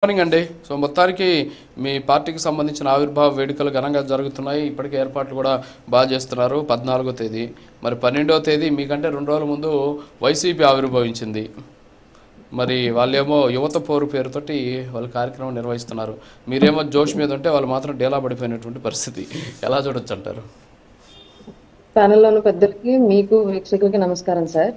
Morning అండి. So మొత్తానికి మీ పార్టీకి సంబంధించిన ఆవిర్భావ వేడుకలు ఘనంగా జరుగుతున్నాయి. ఇప్పటికే ఏర్పాట్లు కూడా బాగా చేస్తున్నారు. 14వ తేదీ, మరి 12వ తేదీ మీకంటే 2 రోజుల ముందు వైసీపీ ఆవిర్భవించింది. మరి వాళ్ళేమో యువత పోరు పేరుతోటి వాళ్ళు కార్యక్రమం నిర్వహిస్తున్నారు. మీరేమో జోష్ మీద ఉంటే వాళ్ళు మాత్రం డేలా పడిపోయినటువంటి పరిస్థితి. ఎలా చూడొచ్చు అంటారు? ప్యానెల్లోని పెద్దలకి, మీకు వీక్షకులకి నమస్కారం సార్.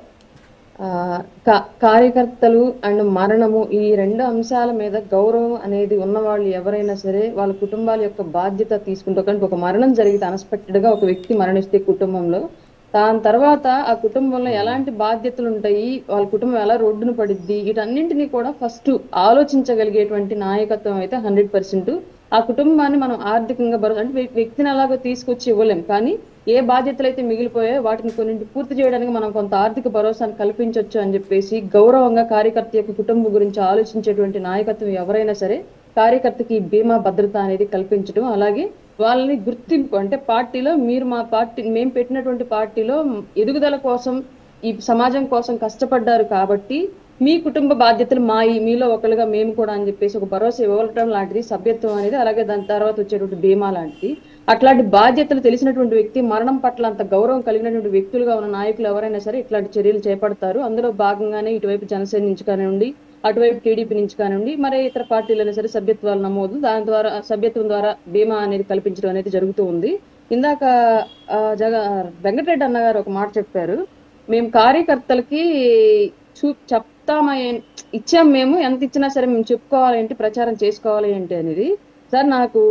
కార్యకర్తలు అండ్ మరణము, ఈ రెండు అంశాల మీద గౌరవం అనేది ఉన్నవాళ్ళు ఎవరైనా సరే వాళ్ళ కుటుంబాల యొక్క బాధ్యత తీసుకుంటారు. కానీ ఒక మరణం జరిగితే అన్ఎక్స్పెక్టెడ్ గా ఒక వ్యక్తి మరణిస్తే కుటుంబంలో, దాని తర్వాత ఆ కుటుంబంలో ఎలాంటి బాధ్యతలు ఉంటాయి, వాళ్ళ కుటుంబం ఎలా రోడ్డున పడిద్ది, వీటన్నింటినీ కూడా ఫస్ట్ ఆలోచించగలిగేటువంటి నాయకత్వం అయితే 100%. ఆ కుటుంబాన్ని మనం ఆర్థికంగా అంటే వ్యక్తిని అలాగో తీసుకొచ్చి ఇవ్వలేం, కానీ ఏ బాధ్యతలు అయితే మిగిలిపోయాయో వాటిని కొన్నింటి పూర్తి చేయడానికి మనం కొంత ఆర్థిక భరోసాను కల్పించవచ్చు అని చెప్పేసి గౌరవంగా కార్యకర్త యొక్క కుటుంబం గురించి ఆలోచించేటువంటి నాయకత్వం ఎవరైనా సరే కార్యకర్తకి బీమా భద్రత అనేది కల్పించడం, అలాగే వాళ్ళని గుర్తింపు, అంటే పార్టీలో మీరు మా పార్టీ మేము పెట్టినటువంటి పార్టీలో ఎదుగుదల కోసం ఈ సమాజం కోసం కష్టపడ్డారు కాబట్టి మీ కుటుంబ బాధ్యతలు మీలో ఒకరుగా మేము కూడా అని చెప్పేసి ఒక భరోసా ఇవ్వటం లాంటిది సభ్యత్వం అనేది. అలాగే దాని తర్వాత వచ్చేటువంటి బీమా లాంటిది. అట్లాంటి బాధ్యతలు తెలిసినటువంటి వ్యక్తి, మరణం పట్ల అంత గౌరవం కలిగినటువంటి వ్యక్తులుగా ఉన్న నాయకులు ఎవరైనా సరే ఇట్లాంటి చర్యలు చేపడతారు. అందులో భాగంగానే ఇటువైపు జనసేన నుంచి కానివ్వండి, అటువైపు టీడీపీ నుంచి కానివ్వండి, మరి ఇతర పార్టీలైనా సరే సభ్యత్వాలు నమోదు, దాని ద్వారా సభ్యత్వం ద్వారా బీమా అనేది కల్పించడం అనేది జరుగుతూ ఉంది. ఇందాక వెంకటరెడ్డి అన్నగారు ఒక మాట చెప్పారు, మేము కార్యకర్తలకి ఇచ్చాం, మేము ఎంత ఇచ్చినా సరే మేము చెప్పుకోవాలి ఏంటి, ప్రచారం చేసుకోవాలి ఏంటి అనేది. సార్ నాకు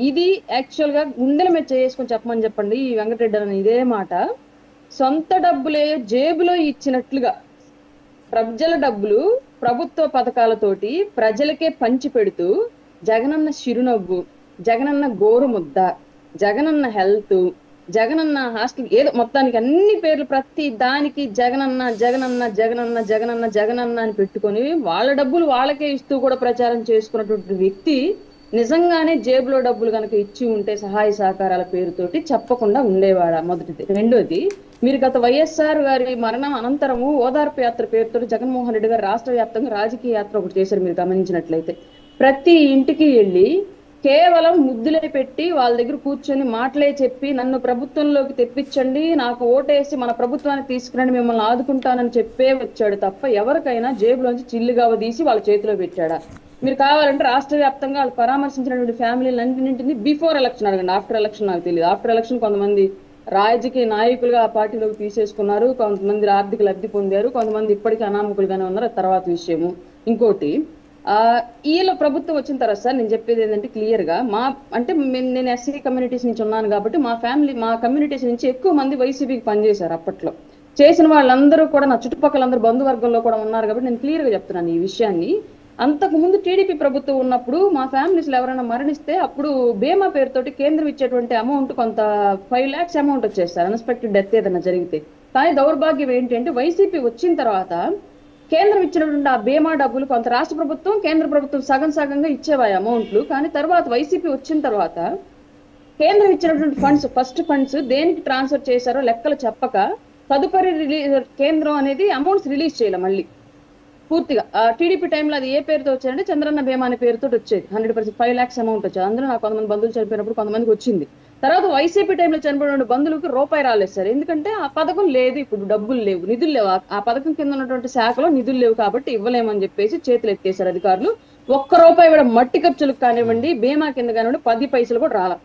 ఇది యాక్చువల్ గా గుండెల మీద చేసుకొని చెప్పమని చెప్పండి ఈ వెంకటరెడ్డి అని ఇదే మాట. సొంత డబ్బులే జేబులో ఇచ్చినట్లుగా ప్రజల డబ్బులు ప్రభుత్వ పథకాలతోటి ప్రజలకే పంచి పెడుతూ జగనన్న చిరునవ్వు, జగనన్న గోరుముద్ద, జగనన్న హెల్త్, జగనన్న హాస్టల్, ఏదో మొత్తానికి అన్ని పేర్లు ప్రతి దానికి జగనన్న జగనన్న జగనన్న జగనన్న జగనన్న అని పెట్టుకొని వాళ్ళ డబ్బులు వాళ్ళకే ఇస్తూ కూడా ప్రచారం చేసుకున్నటువంటి వ్యక్తి నిజంగానే జేబులో డబ్బులు కనుక ఇచ్చి ఉంటే సహాయ సహకారాల పేరుతోటి చెప్పకుండా ఉండేవాడా? మొదటిది. రెండోది, మీరు గత వైఎస్ఆర్ గారి మరణం అనంతరము ఓదార్పు యాత్ర పేరుతో జగన్మోహన్ రెడ్డి గారు రాష్ట్ర వ్యాప్తంగా రాజకీయ యాత్ర ఒకటి చేశారు. మీరు గమనించినట్లయితే ప్రతి ఇంటికి వెళ్ళి కేవలం ముద్దులే పెట్టి వాళ్ళ దగ్గర కూర్చొని మాటలే చెప్పి నన్ను ప్రభుత్వంలోకి తెప్పించండి, నాకు ఓటేసి మన ప్రభుత్వాన్ని తీసుకురండి, మిమ్మల్ని ఆదుకుంటానని చెప్పే వచ్చాడు తప్ప ఎవరికైనా జేబులోంచి చిల్లుగావ తీసి వాళ్ళ చేతిలో పెట్టాడా? మీరు కావాలంటే రాష్ట్ర వ్యాప్తంగా వాళ్ళు పరామర్శించినటువంటి ఫ్యామిలీలన్నింటినీ బిఫోర్ ఎలక్షన్ అడగండి, ఆఫ్టర్ ఎలక్షన్ నాకు తెలియదు. ఆఫ్టర్ ఎలక్షన్ కొంతమంది రాజకీయ నాయకులుగా ఆ పార్టీలోకి తీసేసుకున్నారు, కొంతమంది ఆర్థిక లబ్ధి పొందారు, కొంతమంది ఇప్పటికీ అనామకులుగానే ఉన్నారు, తర్వాత విషయము. ఇంకోటి, ఈలో ప్రభుత్వం వచ్చిన తర్వాత సార్ నేను చెప్పేది ఏంటంటే క్లియర్ గా నేను ఎస్సీ కమ్యూనిటీస్ నుంచి ఉన్నాను కాబట్టి మా కమ్యూనిటీస్ నుంచి ఎక్కువ మంది వైసీపీకి పనిచేశారు. అప్పట్లో చేసిన వాళ్ళందరూ కూడా నా చుట్టుపక్కల బంధువర్గంలో కూడా ఉన్నారు కాబట్టి నేను క్లియర్ గా చెప్తున్నాను ఈ విషయాన్ని. అంతకు ముందు టీడీపీ ప్రభుత్వం ఉన్నప్పుడు మా ఫ్యామిలీస్ లో ఎవరైనా మరణిస్తే అప్పుడు బీమా పేరుతోటి కేంద్రం ఇచ్చేటువంటి అమౌంట్ కొంత 5 lakhs అమౌంట్ వచ్చేస్తారు అన్ఎక్స్పెక్టెడ్ డెత్ ఏదైనా జరిగితే. కానీ దౌర్భాగ్యం ఏంటంటే వైసీపీ వచ్చిన తర్వాత కేంద్రం ఇచ్చినటువంటి ఆ బీమా డబ్బులు కొంత రాష్ట్ర ప్రభుత్వం, కేంద్ర ప్రభుత్వం సగం సగంగా ఇచ్చేవాయి అమౌంట్లు. కానీ తర్వాత వైసీపీ వచ్చిన తర్వాత కేంద్రం ఇచ్చినటువంటి ఫస్ట్ ఫండ్స్ దేనికి ట్రాన్స్ఫర్ చేశారో లెక్కలు చెప్పక తదుపరి కేంద్రం అనేది అమౌంట్స్ రిలీజ్ చేయాలి మళ్ళీ పూర్తిగా. టీడీపీ టైంలో అది ఏ పేరుతో వచ్చారంటే చంద్రన్న బీమా అనే పేరుతో వచ్చేది. 100% 5 lakhs అమౌంట్ వచ్చేది. అందులో నాకు కొంతమంది బంధువులు చనిపోయినప్పుడు కొంతమందికి వచ్చింది. తర్వాత వైసీపీ టైంలో చనిపోయిన బంధువులకు రూపాయి రాలేదు సార్, ఎందుకంటే ఆ పథకం లేదు, ఇప్పుడు డబ్బులు లేవు, నిధులు లేవు, ఆ పథకం కింద ఉన్నటువంటి శాఖలో నిధులు లేవు కాబట్టి ఇవ్వలేమని చెప్పేసి చేతులు ఎత్తేశారు అధికారులు. ₹1 కూడా మట్టి ఖర్చులకు కానివ్వండి, బీమా కింద కానివ్వండి 10 పైసలు కూడా రాల.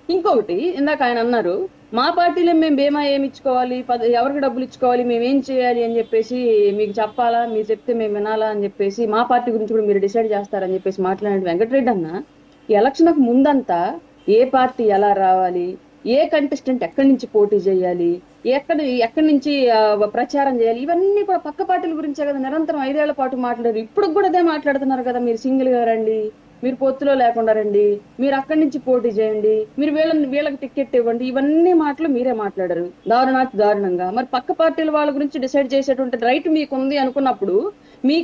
ఇంకొకటి, ఇందాక ఆయన అన్నారు మా పార్టీలో మేము బీమా ఏమి ఇచ్చుకోవాలి, ఎవరికి డబ్బులు ఇచ్చుకోవాలి, మేము ఏం చేయాలి అని చెప్పేసి మీకు చెప్పాలా, మీరు చెప్తే మేము వినాలా అని చెప్పేసి మా పార్టీ గురించి కూడా మీరు డిసైడ్ చేస్తారని చెప్పేసి మాట్లాడిన వెంకటరెడ్డి అన్న, ఎలక్షన్కు ముందంతా ఏ పార్టీ ఎలా రావాలి, ఏ కంటెస్టెంట్ ఎక్కడి నుంచి పోటీ చేయాలి, ఎక్కడి నుంచి ప్రచారం చేయాలి, ఇవన్నీ కూడా పక్క పార్టీల గురించే కదా నిరంతరం 5 ఏళ్ల పాటు మాట్లాడారు. ఇప్పుడు కూడా అదే మాట్లాడుతున్నారు కదా, మీరు సింగిల్ గా రండి, మీరు పొత్తులో లేకుండా రండి, మీరు అక్కడి నుంచి పోటీ చేయండి, మీరు వీళ్ళకి టికెట్ ఇవ్వండి, ఇవన్నీ మాటలు మీరే మాట్లాడారు దారుణంగా. మరి పక్క పార్టీల వాళ్ళ గురించి డిసైడ్ చేసేటువంటి రైట్ మీకుంది అనుకున్నప్పుడు మీ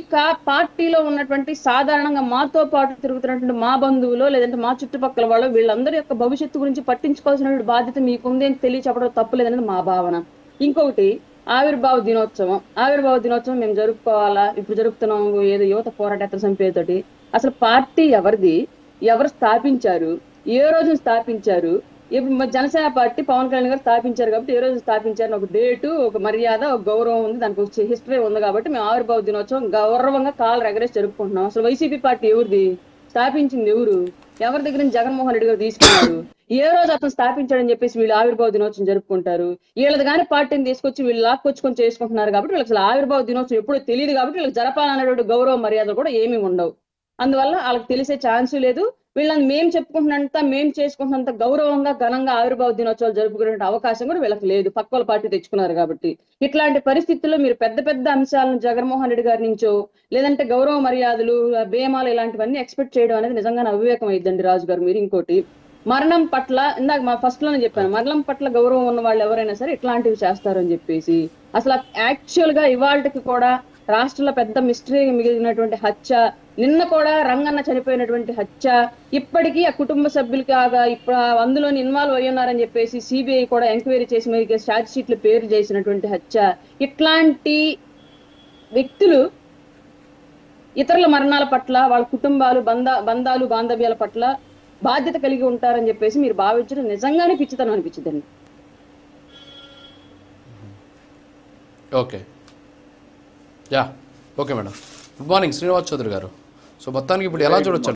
పార్టీలో ఉన్నటువంటి సాధారణంగా మాతో పాటు తిరుగుతున్నటువంటి మా బంధువులో లేదంటే మా చుట్టుపక్కల వాళ్ళు వీళ్ళందరి యొక్క భవిష్యత్తు గురించి పట్టించుకోవాల్సిన బాధ్యత మీకుంది అని తెలియచెప్పడం తప్పులేదనేది మా భావన. ఇంకొకటి, ఆవిర్భావ దినోత్సవం మేము జరుపుకోవాలా, ఇప్పుడు జరుపుతున్నాము ఏదో యువత పోరాట సమితితోటి. అసలు పార్టీ ఎవరిది, ఎవరు స్థాపించారు, ఏ రోజు స్థాపించారు? ఇప్పుడు జనసేన పార్టీ పవన్ కళ్యాణ్ గారు స్థాపించారు కాబట్టి ఏ రోజు స్థాపించారు, ఒక డేటు, ఒక మర్యాద, ఒక గౌరవం ఉంది, దానికి ఒక హిస్టరీ ఉంది కాబట్టి మేము ఆవిర్భావ దినోత్సవం గౌరవంగా కాలు ఎగరేసి జరుపుకుంటున్నాం. అసలు వైసీపీ పార్టీ ఎవరిది, స్థాపించింది ఎవరు, ఎవరి దగ్గర నుంచి జగన్మోహన్ రెడ్డి గారు తీసుకున్నారు, ఏ రోజు అతను స్థాపించాడని చెప్పేసి వీళ్ళు ఆవిర్భావ దినోత్సవం జరుపుకుంటారు? వీళ్ళది కానీ పార్టీని తీసుకొచ్చి వీళ్ళు లాక్కొచ్చుకొని చేసుకుంటున్నారు కాబట్టి వీళ్ళకి అసలు ఆవిర్భావ దినోత్సవం ఎప్పుడూ తెలియదు కాబట్టి వీళ్ళకి జరపాలనేటువంటి గౌరవ మర్యాదలు కూడా ఏమీ ఉండవు. అందువల్ల వాళ్ళకి తెలిసే ఛాన్సు లేదు. వీళ్ళని మేము చెప్పుకుంటున్నంత, మేము చేసుకుంటున్నంత గౌరవంగా ఘనంగా ఆవిర్భావ దినోత్సవాలు జరుపుకునే అవకాశం కూడా వీళ్ళకి లేదు, పక్కల పార్టీ తెచ్చుకున్నారు కాబట్టి. ఇట్లాంటి పరిస్థితుల్లో మీరు పెద్ద పెద్ద అంశాలను జగన్మోహన్ రెడ్డి గారి నుంచో లేదంటే గౌరవ మర్యాదలు, బేమాలు ఇలాంటివన్నీ ఎక్స్పెక్ట్ చేయడం అనేది నిజంగానే అవివేకం అయిద్దండి రాజు గారు. మీరు ఇంకోటి, మరణం పట్ల ఇందాక మా ఫస్ట్ లోనే చెప్పాను, మరణం పట్ల గౌరవం ఉన్న వాళ్ళు ఎవరైనా సరే ఇట్లాంటివి చేస్తారని చెప్పేసి. అసలు యాక్చువల్ గా ఇవాళకి కూడా రాష్ట్రంలో పెద్ద మిస్టరీ మిగిలినటువంటి హత్య, నిన్న కూడా రంగన్న చనిపోయినటువంటి హత్య, ఇప్పటికీ ఆ కుటుంబ సభ్యులకి ఇప్పుడు అందులోని ఇన్వాల్వ్ అయ్యి ఉన్నారని చెప్పేసి సిబిఐ కూడా ఎంక్వైరీ చేసి మరి ఛార్జ్ షీట్లు పేరు చేసినటువంటి హత్య. ఇట్లాంటి వ్యక్తులు ఇతరుల మరణాల పట్ల, వాళ్ళ కుటుంబాలు, బంధాలు బాంధవ్యాల పట్ల బాధ్యత కలిగి ఉంటారని చెప్పేసి మీరు భావించడం నిజంగానే పిచ్చితనం అనిపించిందండి. Okay, yeah, okay madam. Good morning Srinivas Chowdary గారు. సో మొత్తానికి ఇప్పుడు ఎలా చూడొచ్చు?